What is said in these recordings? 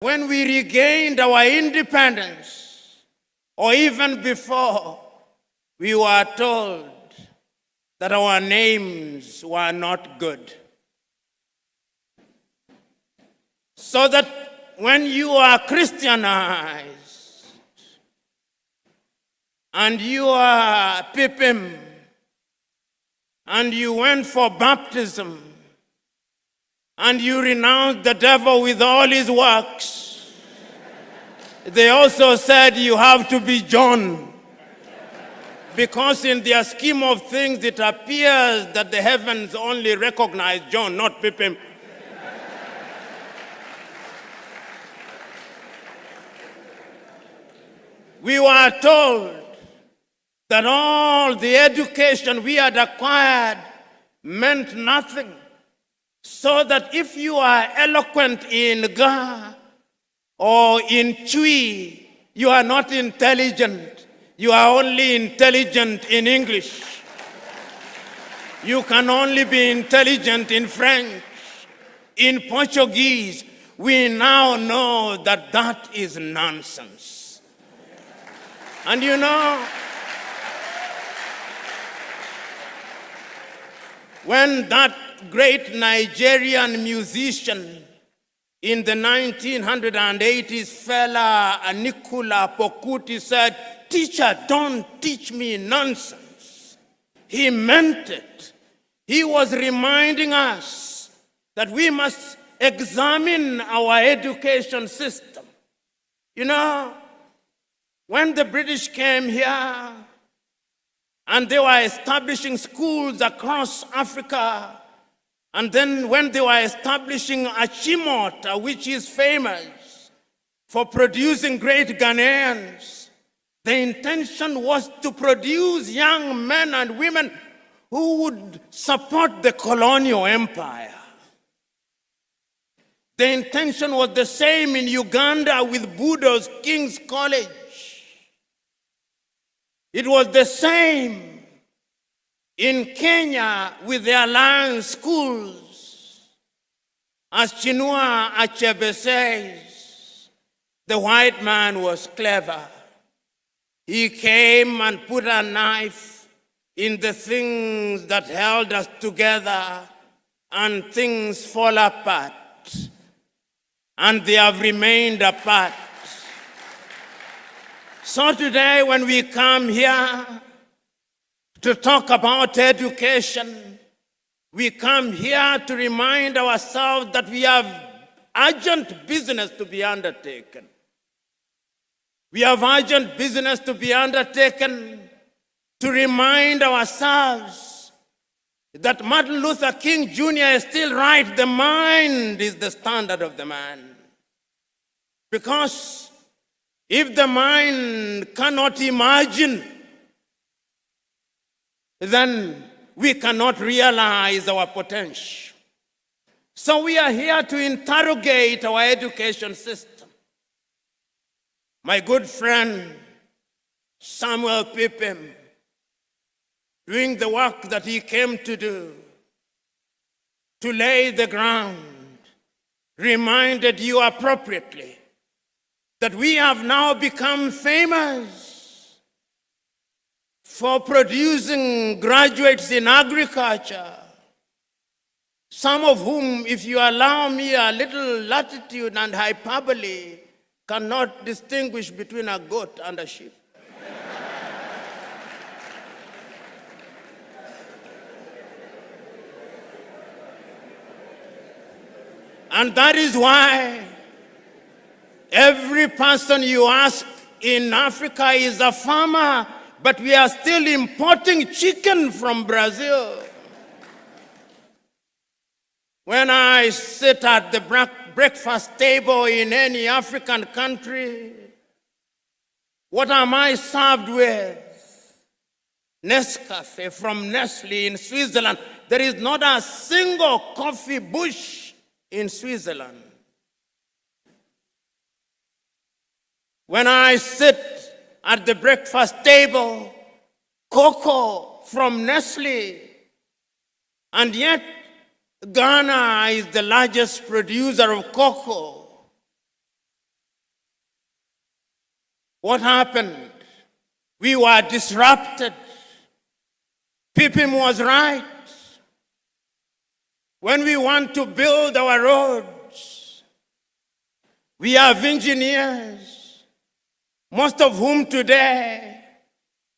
when we regained our independence, or even before, we were told that our names were not good. So that when you are Christianized and you are Pipim and you went for baptism and you renounced the devil with all his works, they also said you have to be John. Because in their scheme of things, it appears that the heavens only recognize John, not Pipim. We were told that all the education we had acquired meant nothing. So that if you are eloquent in Ga or in Chui, you are not intelligent. You are only intelligent in English. You can only be intelligent in French, in Portuguese. We now know that that is nonsense. And you know, when that great Nigerian musician in the 1980s, fella Nicola Pokuti said, "Teacher, don't teach me nonsense." He meant it. He was reminding us that we must examine our education system. You know, when the British came here and they were establishing schools across Africa, and then when they were establishing Achimota, which is famous for producing great Ghanaians, the intention was to produce young men and women who would support the colonial empire. The intention was the same in Uganda with Budo's King's College. It was the same in Kenya with the Alliance schools. As Chinua Achebe says, the white man was clever. He came and put a knife in the things that held us together, and things fall apart. And they have remained apart. So today, when we come here to talk about education, we come here to remind ourselves that we have urgent business to be undertaken. We have urgent business to be undertaken to remind ourselves that Martin Luther King Jr. is still right. The mind is the standard of the man. Because if the mind cannot imagine, then we cannot realize our potential. So we are here to interrogate our education system. My good friend, Samuel Pipim, doing the work that he came to do, to lay the ground, reminded you appropriately that we have now become famous for producing graduates in agriculture, some of whom, if you allow me a little latitude and hyperbole, cannot distinguish between a goat and a sheep. And that is why every person you ask in Africa is a farmer, but we are still importing chicken from Brazil. When I sit at the breakfast table in any African country, what am I served with? Nescafe from Nestle in Switzerland. There is not a single coffee bush in Switzerland. When I sit at the breakfast table, cocoa from Nestle, and yet Ghana is the largest producer of cocoa. What happened? We were disrupted. Pippin was right. When we want to build our roads, we have engineers, most of whom today,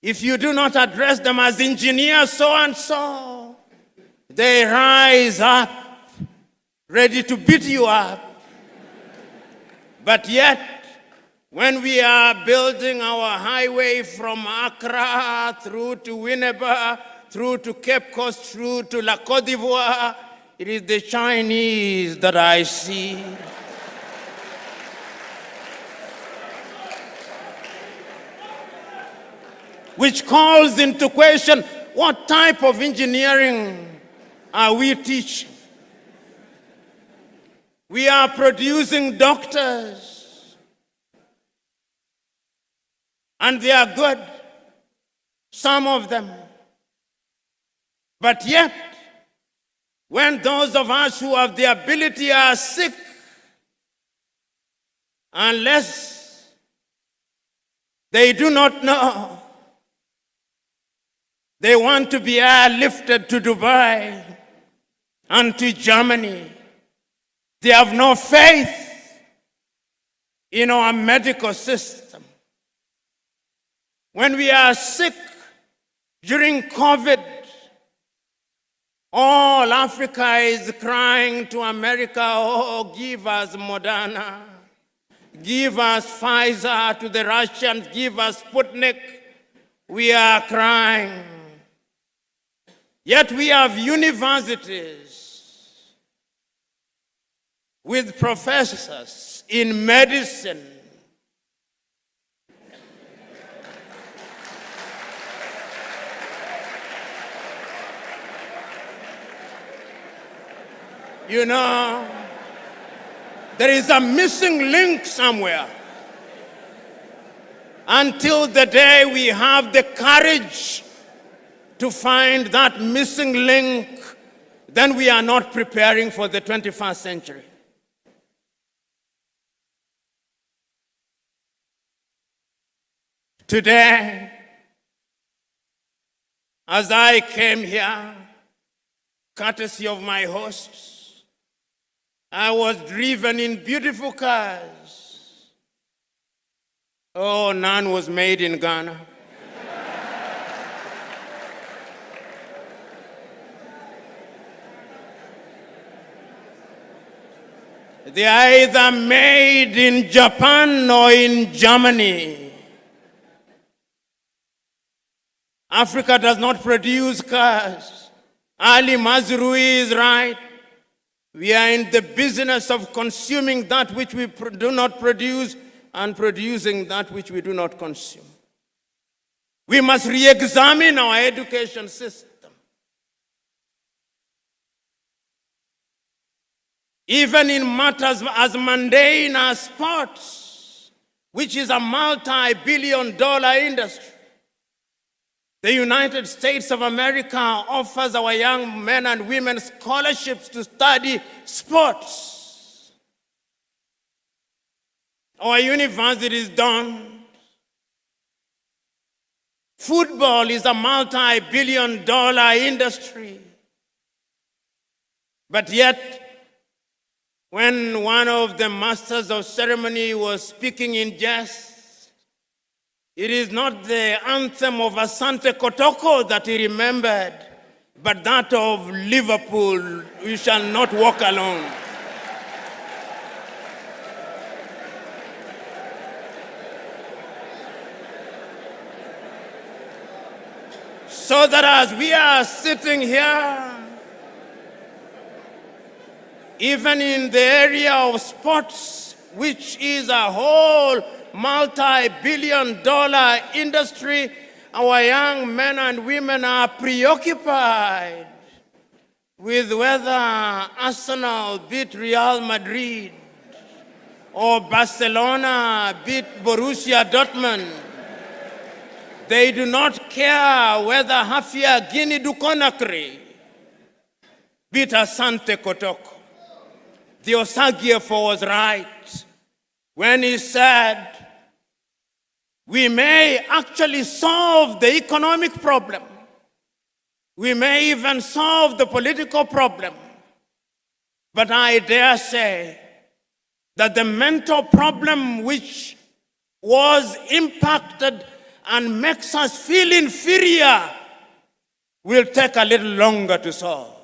if you do not address them as engineers so-and-so, they rise up, ready to beat you up. But yet, when we are building our highway from Accra through to Winneba, through to Cape Coast, through to La Côte d'Ivoire, it is the Chinese that I see. Which calls into question, what type of engineering are we teaching? We are producing doctors, and they are good, some of them. But yet, when those of us who have the ability are sick, unless they do not know, they want to be airlifted to Dubai and to Germany. They have no faith in our medical system. When we are sick during COVID, all Africa is crying to America, oh, give us Moderna, give us Pfizer, to the Russians, give us Sputnik. We are crying. Yet we have universities with professors in medicine. You know, there is a missing link somewhere. Until the day we have the courage to find that missing link, then we are not preparing for the 21st century. Today, as I came here, courtesy of my hosts, I was driven in beautiful cars. Oh, none was made in Ghana. They are either made in Japan or in Germany. Africa does not produce cars. Ali Mazrui is right. We are in the business of consuming that which we do not produce and producing that which we do not consume. We must re-examine our education system. Even in matters as mundane as sports, which is a multi-billion-dollar industry. The United States of America offers our young men and women scholarships to study sports. Our universities don't. Football is a multi-billion-dollar industry. But yet, when one of the masters of ceremony was speaking in jest, it is not the anthem of Asante Kotoko that he remembered, but that of Liverpool, we shall not walk alone. So that as we are sitting here, even in the area of sports, which is a whole multi-billion-dollar industry, our young men and women are preoccupied with whether Arsenal beat Real Madrid or Barcelona beat Borussia Dortmund. They do not care whether Hafia Guinea du Conakry beat Asante Kotoko. The Osagiefo was right when he said, We may actually solve the economic problem. We may even solve the political problem. But I dare say that the mental problem which was impacted and makes us feel inferior will take a little longer to solve.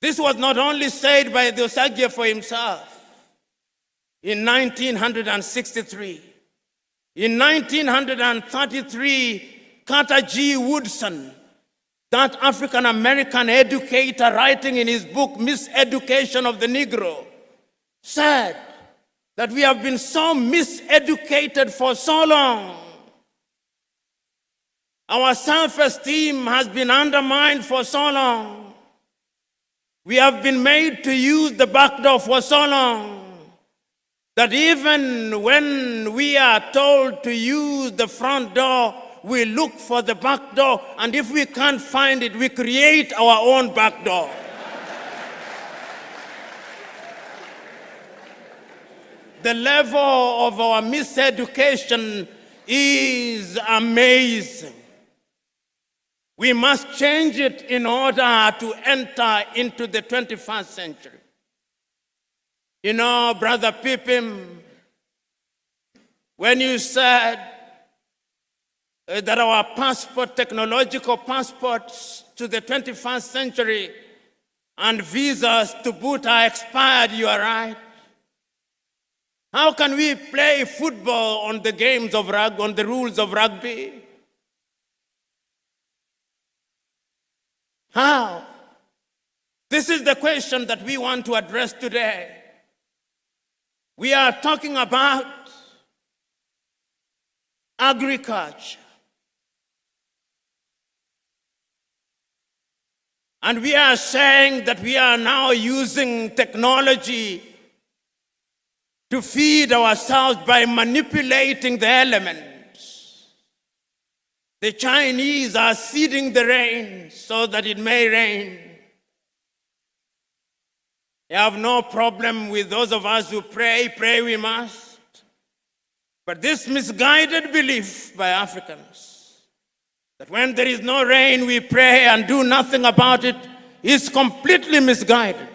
This was not only said by the Osagyefo himself in 1963. In 1933, Carter G. Woodson, that African-American educator writing in his book, Miseducation of the Negro, said that we have been so miseducated for so long. Our self-esteem has been undermined for so long. We have been made to use the back door for so long that even when we are told to use the front door, we look for the back door, and if we can't find it, we create our own back door. The level of our miseducation is amazing. We must change it in order to enter into the 21st century. You know, Brother Pippin, when you said that our passport, technological passports to the 21st century and visas to boot are expired, you are right. How can we play football on the games of rugby, on the rules of rugby? How? This is the question that we want to address today. We are talking about agriculture. And we are saying that we are now using technology to feed ourselves by manipulating the elements. The Chinese are seeding the rain so that it may rain. They have no problem with those of us who pray we must. But this misguided belief by Africans that when there is no rain we pray and do nothing about it is completely misguided.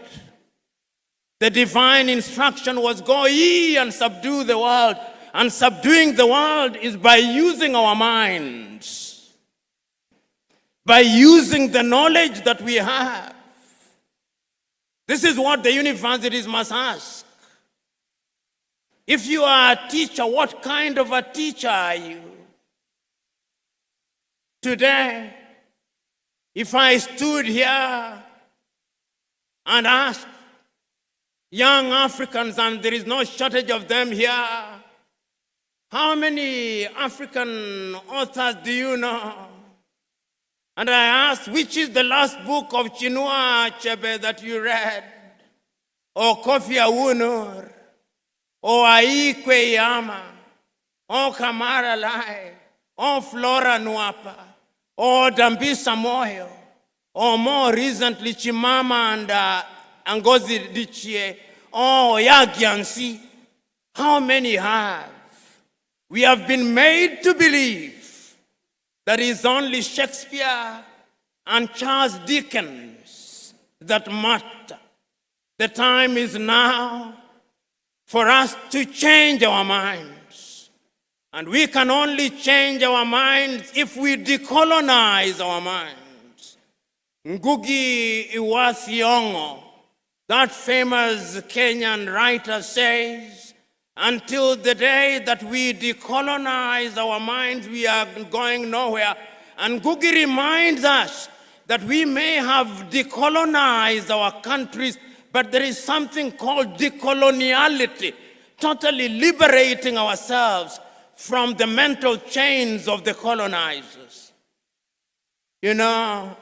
The divine instruction was go ye and subdue the world. And subduing the world is by using our minds, by using the knowledge that we have. This is what the universities must ask. If you are a teacher, what kind of a teacher are you? Today, if I stood here and asked young Africans, and there is no shortage of them here, how many African authors do you know? And I asked, which is the last book of Chinua Achebe that you read? Or Kofi Awunur? Or Aikwe Yama? Or Kamara Lai? Or Flora Nwapa? Or Dambisa Moyo? Or more recently, Chimama and Ngozi Adichie? Or Yagyansi? How many have? We have been made to believe that it's only Shakespeare and Charles Dickens that matter. The time is now for us to change our minds. And we can only change our minds if we decolonize our minds. Ngugi Wa Thiong'o, that famous Kenyan writer, says, until the day that we decolonize our minds, we are going nowhere. And Ngugi reminds us that we may have decolonized our countries, but there is something called decoloniality, totally liberating ourselves from the mental chains of the colonizers. You know,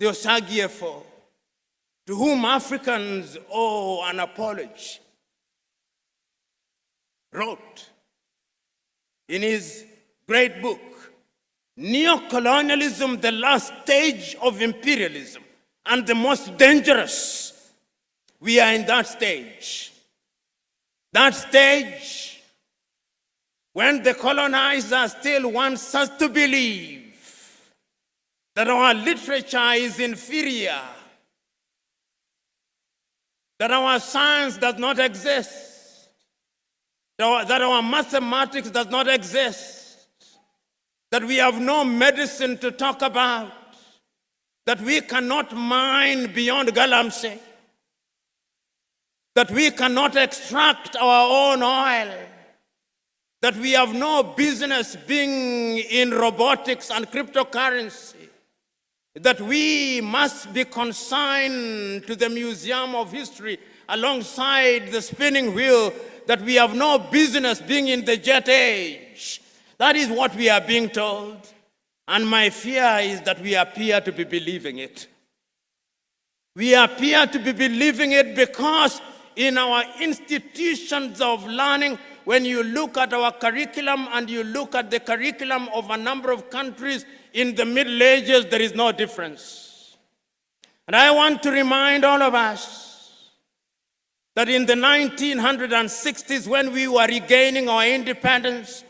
the Osagyefo, to whom Africans owe an apology, wrote in his great book, Neo-Colonialism, the last stage of imperialism, and the most dangerous. We are in that stage. That stage when the colonizer still wants us to believe that our literature is inferior, that our science does not exist, that our mathematics does not exist, that we have no medicine to talk about, that we cannot mine beyond Galamsey, that we cannot extract our own oil, that we have no business being in robotics and cryptocurrency, that we must be consigned to the Museum of History alongside the spinning wheel, that we have no business being in the jet age. That is what we are being told. And my fear is that we appear to be believing it. We appear to be believing it because in our institutions of learning, when you look at our curriculum and you look at the curriculum of a number of countries in the Middle Ages, there is no difference. And I want to remind all of us that in the 1960s, when we were regaining our independence,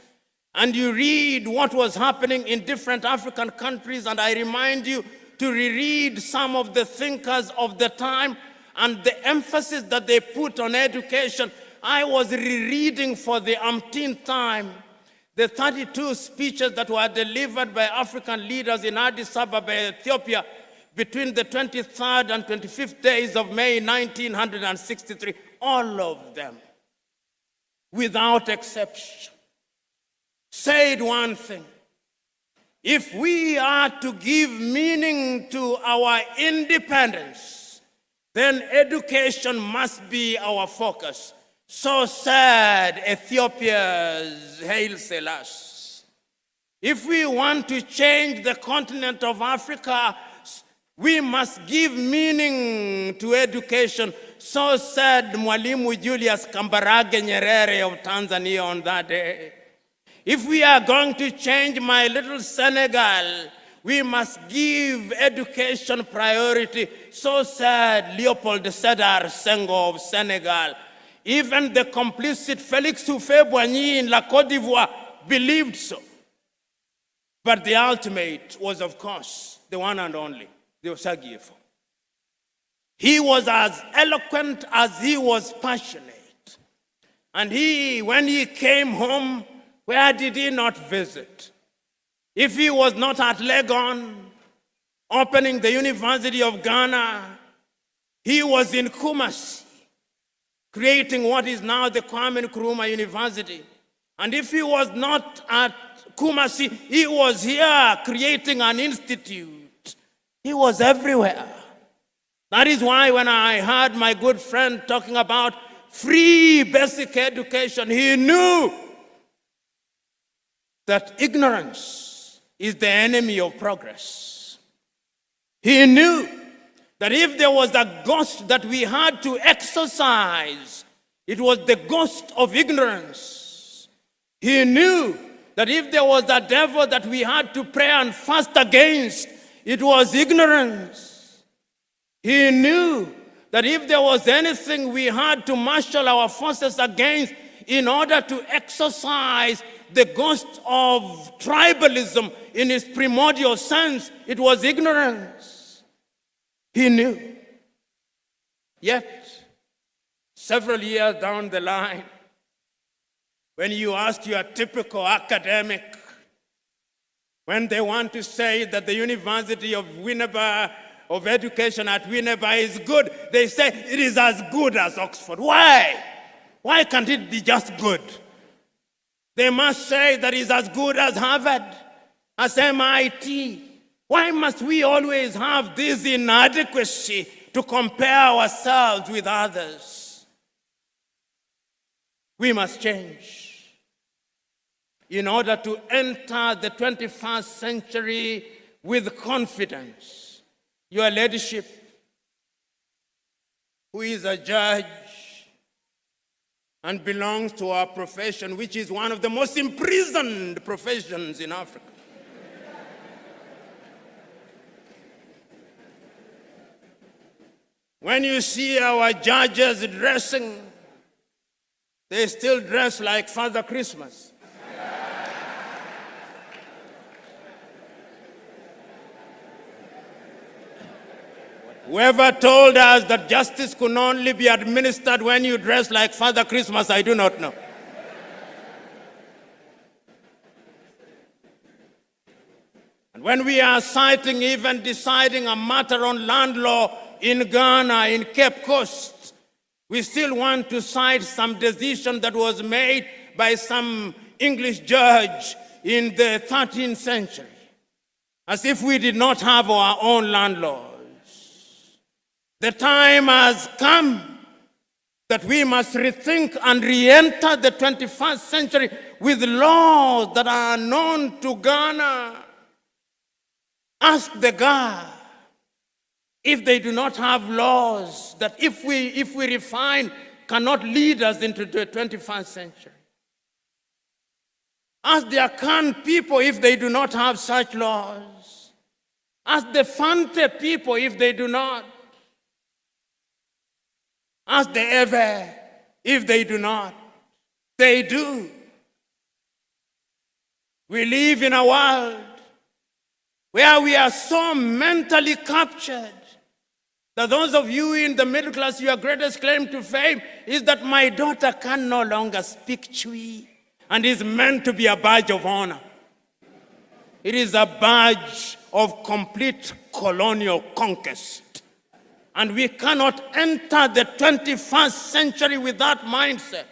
and you read what was happening in different African countries, and I remind you to reread some of the thinkers of the time and the emphasis that they put on education. I was rereading for the umpteenth time the 32 speeches that were delivered by African leaders in Addis Ababa, Ethiopia, between the 23rd and 25th days of May 1963. All of them, without exception, said one thing: if we are to give meaning to our independence, then education must be our focus. So said Ethiopia's Haile Selassie. If we want to change the continent of Africa, we must give meaning to education. So said Mwalimu Julius Kambarage Nyerere of Tanzania on that day. If we are going to change my little Senegal, we must give education priority. So said Leopold Sedar Senghor of Senegal. Even the complicit Félix Houphouët-Boigny in La Côte d'Ivoire believed so. But the ultimate was, of course, the one and only, the Osagyefo. He was as eloquent as he was passionate. And when he came home, where did he not visit? If he was not at Legon, opening the University of Ghana, he was in Kumasi, creating what is now the Kwame Nkrumah University. And if he was not at Kumasi, he was here creating an institute. He was everywhere. That is why when I heard my good friend talking about free basic education, he knew that ignorance is the enemy of progress. He knew that if there was a ghost that we had to exorcise, it was the ghost of ignorance. He knew that if there was a devil that we had to pray and fast against, it was ignorance. He knew that if there was anything we had to marshal our forces against in order to exorcise the ghost of tribalism in its primordial sense, it was ignorance. He knew. Yet, several years down the line, when you ask your typical academic, when they want to say that the University of Winneba, of education at Winneba is good, they say it is as good as Oxford. Why? Why can't it be just good? They must say that it's as good as Harvard, as MIT. Why must we always have this inadequacy to compare ourselves with others? We must change in order to enter the 21st century with confidence. Your leadership, who is a judge and belongs to our profession, which is one of the most imprisoned professions in Africa. When you see our judges dressing, they still dress like Father Christmas. Whoever told us that justice could only be administered when you dress like Father Christmas, I do not know. And when we are citing, even deciding a matter on land law in Ghana, in Cape Coast, we still want to cite some decision that was made by some English judge in the 13th century, as if we did not have our own land laws. The time has come that we must rethink and re-enter the 21st century with laws that are known to Ghana. Ask the Ga if they do not have laws that if we refine cannot lead us into the 21st century. Ask the Akan people if they do not have such laws. Ask the Fante people if they do not. Ask the Ewe if they do not. They do. We live in a world where we are so mentally captured that those of you in the middle class, your greatest claim to fame is that my daughter can no longer speak Chui and is meant to be a badge of honor. It is a badge of complete colonial conquest. And we cannot enter the 21st century with that mindset.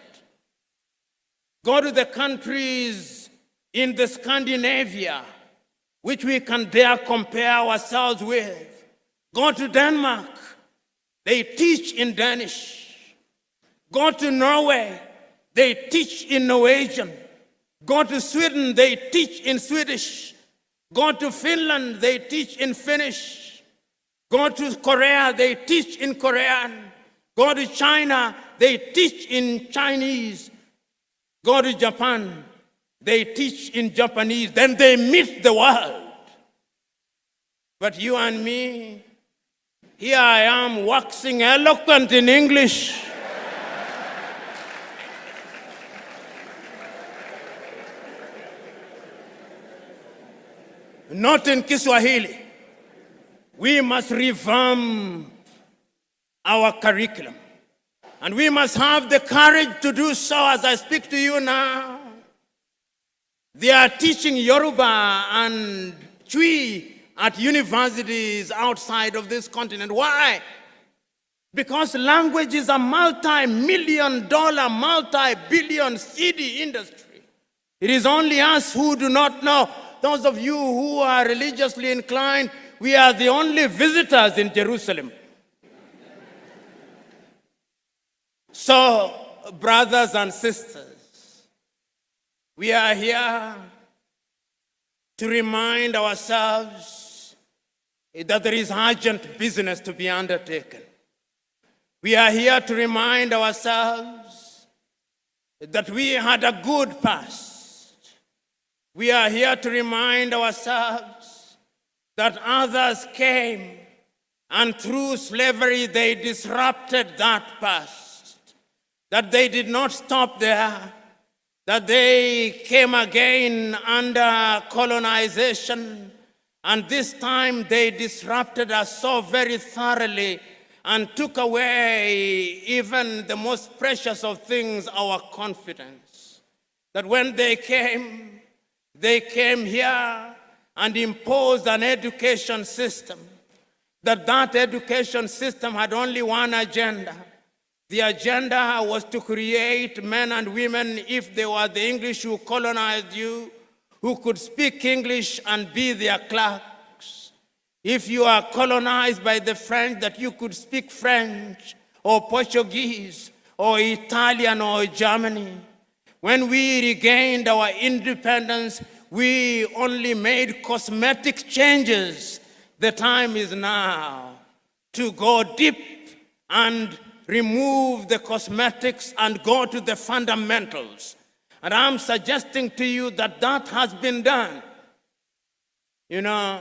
Go to the countries in the Scandinavia, which we can dare compare ourselves with. Go to Denmark, they teach in Danish. Go to Norway, they teach in Norwegian. Go to Sweden, they teach in Swedish. Go to Finland, they teach in Finnish. Go to Korea, they teach in Korean. Go to China, they teach in Chinese. Go to Japan, they teach in Japanese. Then they meet the world. But you and me, here I am waxing eloquent in English. Not in Kiswahili. We must revamp our curriculum. And we must have the courage to do so as I speak to you now. They are teaching Yoruba and Twi at universities outside of this continent. Why? Because language is a multi-million-dollar, multi-billion city industry. It is only us who do not know. Those of you who are religiously inclined, we are the only visitors in Jerusalem. So, brothers and sisters, we are here to remind ourselves that there is urgent business to be undertaken. We are here to remind ourselves that we had a good past. We are here to remind ourselves that others came and through slavery they disrupted that past. That they did not stop there, that they came again under colonization, and this time they disrupted us so very thoroughly and took away even the most precious of things, our confidence. That when they came here and imposed an education system, that education system had only one agenda. The agenda was to create men and women, if they were the English who colonized you, who could speak English and be their clerks. If you are colonized by the French, that you could speak French or Portuguese or Italian or Germany. When we regained our independence, we only made cosmetic changes. The time is now to go deep and remove the cosmetics and go to the fundamentals. And I'm suggesting to you that that has been done. You know,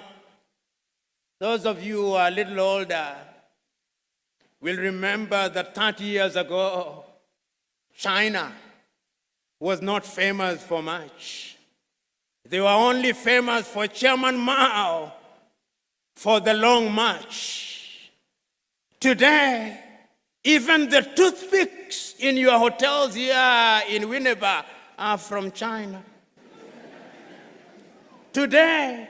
those of you who are a little older will remember that 30 years ago, China was not famous for much. They were only famous for Chairman Mao for the Long March. Today, even the toothpicks in your hotels here in Winneba are from China. Today,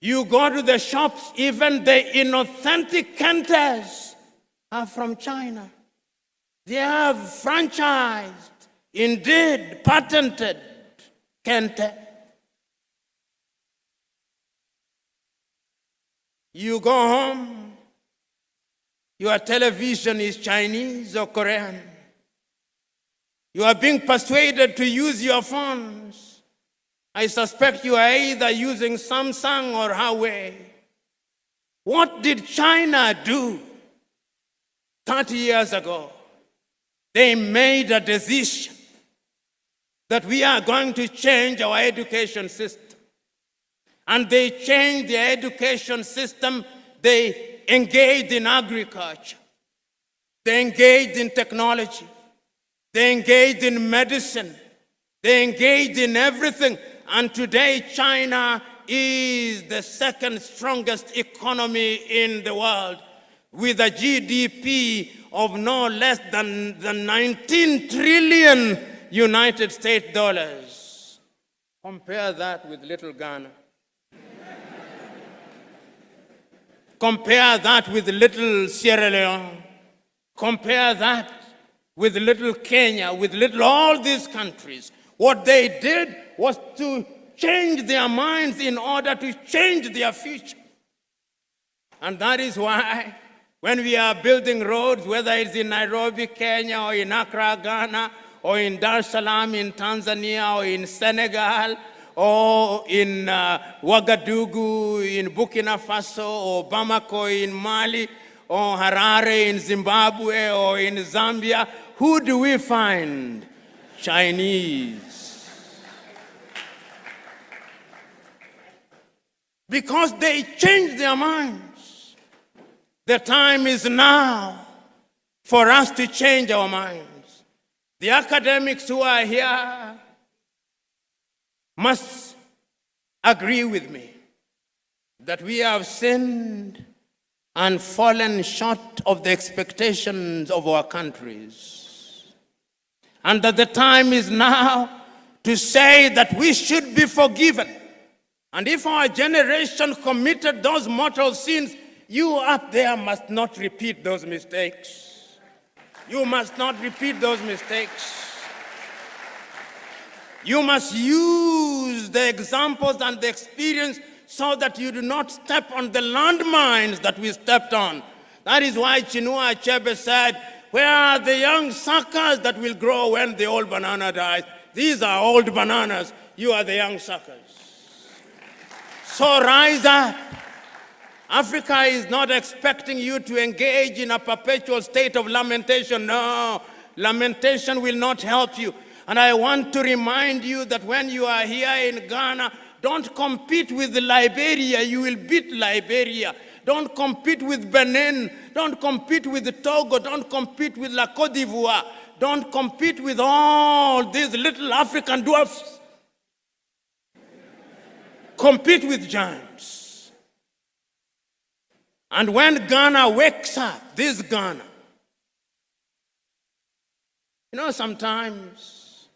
you go to the shops, even the inauthentic Kentes are from China. They have franchised, indeed patented Kente. You go home, your television is Chinese or Korean. You are being persuaded to use your phones. I suspect you are either using Samsung or Huawei. What did China do 30 years ago? They made a decision that we are going to change our education system. And they changed their education system. They engaged in agriculture. They engaged in technology. They engaged in medicine. They engaged in everything. And today, China is the second strongest economy in the world, with a GDP of no less than 19 trillion United States dollars. Compare that with little Ghana. Compare that with little Sierra Leone. Compare that with little Kenya, with little all these countries. What they did was to change their minds in order to change their future. And that is why when we are building roads, whether it's in Nairobi, Kenya, or in Accra, Ghana, or in Dar es Salaam in Tanzania, or in Senegal, or in Ouagadougou in Burkina Faso, or Bamako in Mali, or Harare in Zimbabwe, or in Zambia, who do we find? Chinese. Because they changed their minds. The time is now for us to change our minds. The academics who are here must agree with me that we have sinned and fallen short of the expectations of our countries. And that the time is now to say that we should be forgiven. And if our generation committed those mortal sins, you up there must not repeat those mistakes. You must not repeat those mistakes. You must use the examples and the experience so that you do not step on the landmines that we stepped on. That is why Chinua Achebe said, where are the young suckers that will grow when the old banana dies? These are old bananas. You are the young suckers. So rise up. Africa is not expecting you to engage in a perpetual state of lamentation. No, lamentation will not help you. And I want to remind you that when you are here in Ghana, don't compete with Liberia. You will beat Liberia. Don't compete with Benin. Don't compete with Togo. Don't compete with La Côte d'Ivoire. Don't compete with all these little African dwarfs. Compete with giants. And when Ghana wakes up, this Ghana, sometimes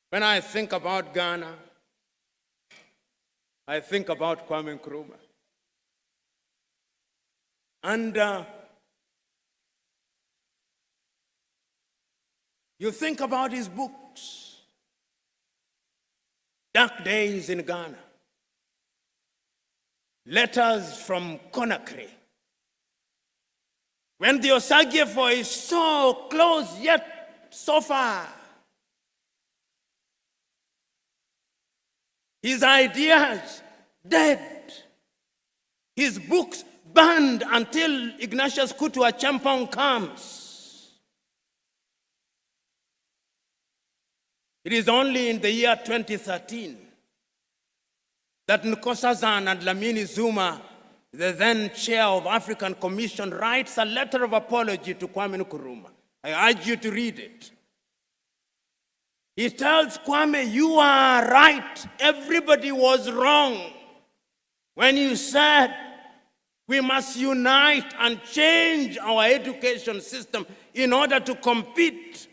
when I think about Ghana, I think about Kwame Nkrumah. And you think about his books, Dark Days in Ghana, Letters from Conakry. When the Osagyefo is so close yet so far, his ideas dead, his books banned until Ignatius Kutu Acheampong comes. It is only in the year 2013 that Nkosazana and Lamini Zuma, the then chair of African Commission, writes a letter of apology to Kwame Nkrumah. I urge you to read it. He tells Kwame, you are right. Everybody was wrong when you said We must unite and change our education system in order to compete.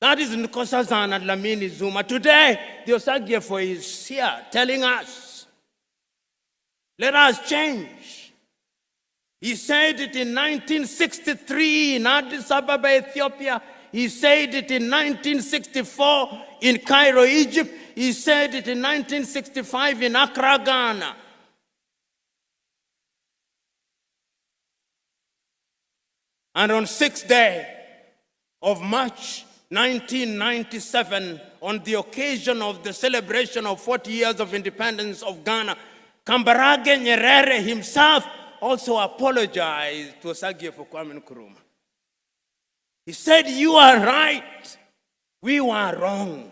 That is Nkosazana Dlamini Zuma. Today, the Osagyefo is here telling us, let us change. He said it in 1963 in Addis Ababa, Ethiopia. He said it in 1964 in Cairo, Egypt. He said it in 1965 in Accra, Ghana. And on 6th day of March 1997, on the occasion of the celebration of 40 years of independence of Ghana, Kambarage Nyerere himself also apologized to Osagyefo Kwame Nkrumah. He said, you are right, we were wrong.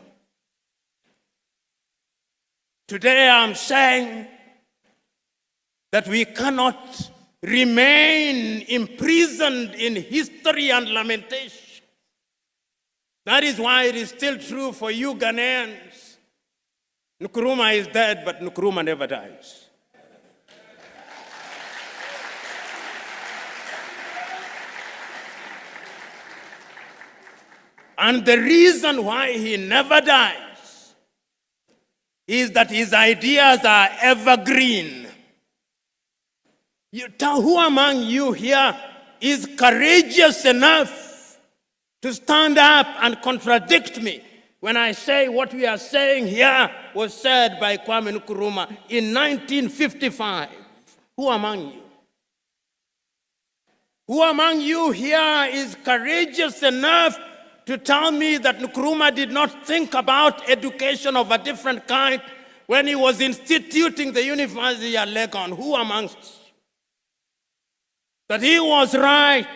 Today I'm saying that we cannot remain imprisoned in history and lamentation. That is why it is still true for you Ghanaians. Nkrumah is dead, but Nkrumah never dies. And the reason why he never dies is that his ideas are evergreen. Who among you here is courageous enough to stand up and contradict me when I say what we are saying here was said by Kwame Nkrumah in 1955? Who among you? Who among you here is courageous enough to tell me that Nkrumah did not think about education of a different kind when he was instituting the University at Legon? Who amongst you? That he was right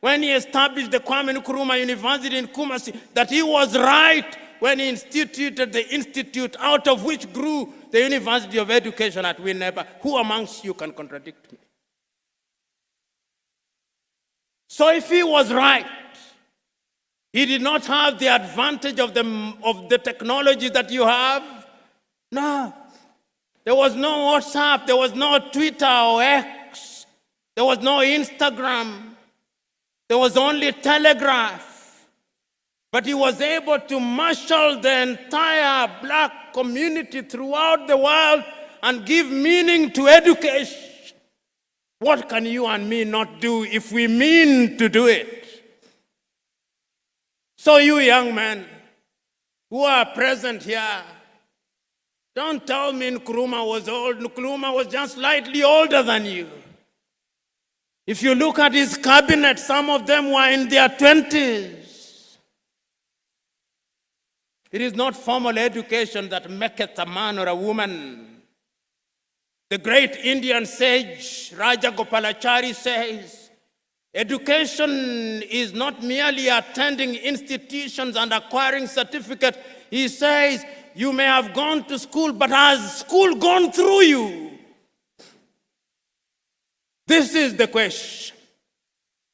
when he established the Kwame Nkrumah University in Kumasi, that he was right when he instituted the institute out of which grew the University of Education at Winneba. Who amongst you can contradict me? So if he was right, he did not have the advantage of the technology that you have? No. There was no WhatsApp, there was no Twitter or X, there was no Instagram, there was only Telegraph. But he was able to marshal the entire black community throughout the world and give meaning to education. What can you and me not do if we mean to do it? So you young men who are present here, don't tell me Nkrumah was old. Nkrumah was just slightly older than you. If you look at his cabinet, some of them were in their 20s. It is not formal education that maketh a man or a woman. The great Indian sage Raja Gopalachari says, education is not merely attending institutions and acquiring certificates. He says, you may have gone to school, but has school gone through you? This is the question.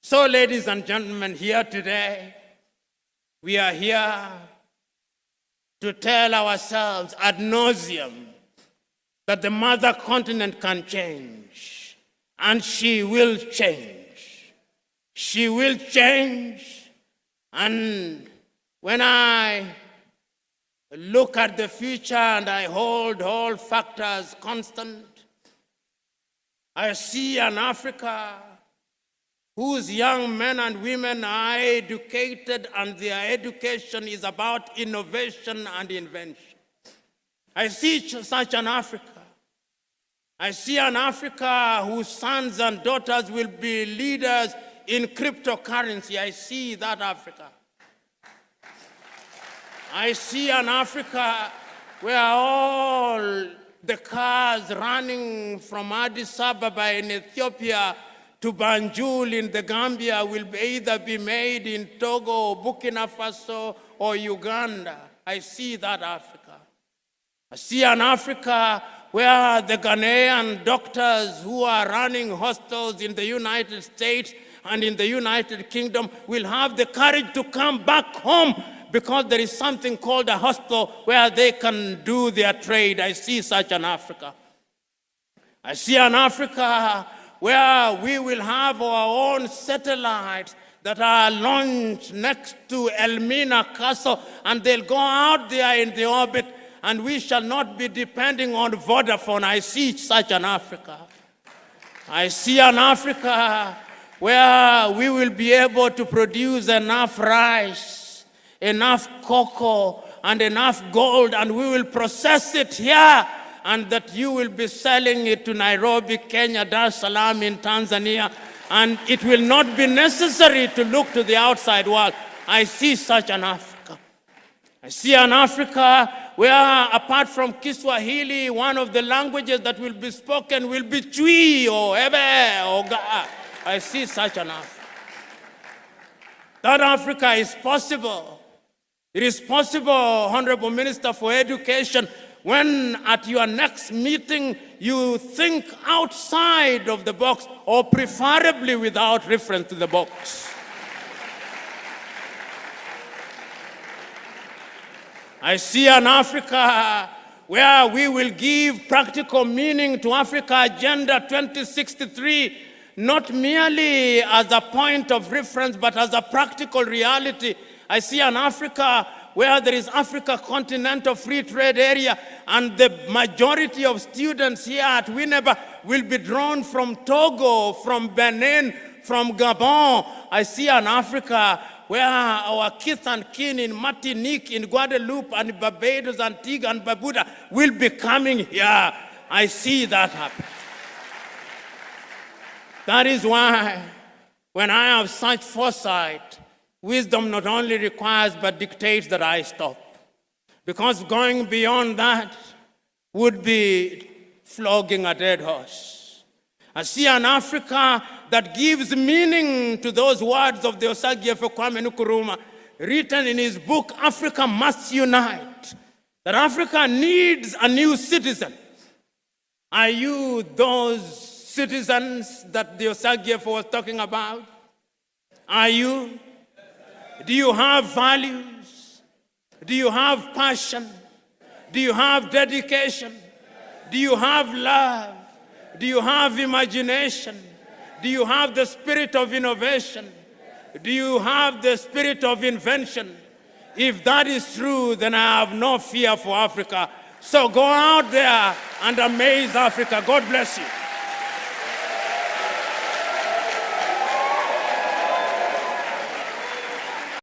So, ladies and gentlemen, here today, we are here to tell ourselves ad nauseum that the mother continent can change, and she will change. She will change, and when I look at the future and I hold all factors constant, I see an Africa whose young men and women are educated and their education is about innovation and invention. I see such an Africa. I see an Africa whose sons and daughters will be leaders in cryptocurrency. I see that Africa. I see an Africa where all the cars running from Addis Ababa in Ethiopia to Banjul in the Gambia will either be made in Togo, Burkina Faso, or Uganda. I see that Africa. I see an Africa where the Ghanaian doctors who are running hospitals in the United States and in the United Kingdom will have the courage to come back home because there is something called a hospital where they can do their trade. I see such an Africa. I see an Africa where we will have our own satellites that are launched next to Elmina Castle, and they'll go out there in the orbit, and we shall not be depending on Vodafone. I see such an Africa. I see an Africa where we will be able to produce enough rice, enough cocoa, and enough gold, and we will process it here, and that you will be selling it to Nairobi, Kenya, Dar es Salaam in Tanzania, and it will not be necessary to look to the outside world. I see such an Africa. I see an Africa where, apart from Kiswahili, one of the languages that will be spoken will be Chui or Ebe or Ga. I see such an Africa. That Africa is possible. It is possible, Honorable Minister for Education, when at your next meeting you think outside of the box, or preferably without reference to the box. I see an Africa where we will give practical meaning to Africa Agenda 2063, not merely as a point of reference, but as a practical reality. I see an Africa where there is Africa Continental Free Trade Area, and the majority of students here at Winneba will be drawn from Togo, from Benin, from Gabon. I see an Africa where our kith and kin in Martinique, in Guadeloupe, and Barbados, Antigua, and Barbuda will be coming here. I see that happen. That is why, when I have such foresight, wisdom not only requires but dictates that I stop. Because going beyond that would be flogging a dead horse. I see an Africa that gives meaning to those words of the Osagyefo Kwame Nkrumah, written in his book, Africa Must Unite, that Africa needs a new citizen. Are you those citizens that the Osagyefo was talking about? Are you? Do you have values? Do you have passion? Do you have dedication? Do you have love? Do you have imagination? Do you have the spirit of innovation? Do you have the spirit of invention? If that is true, then I have no fear for Africa. So go out there and amaze Africa. God bless you.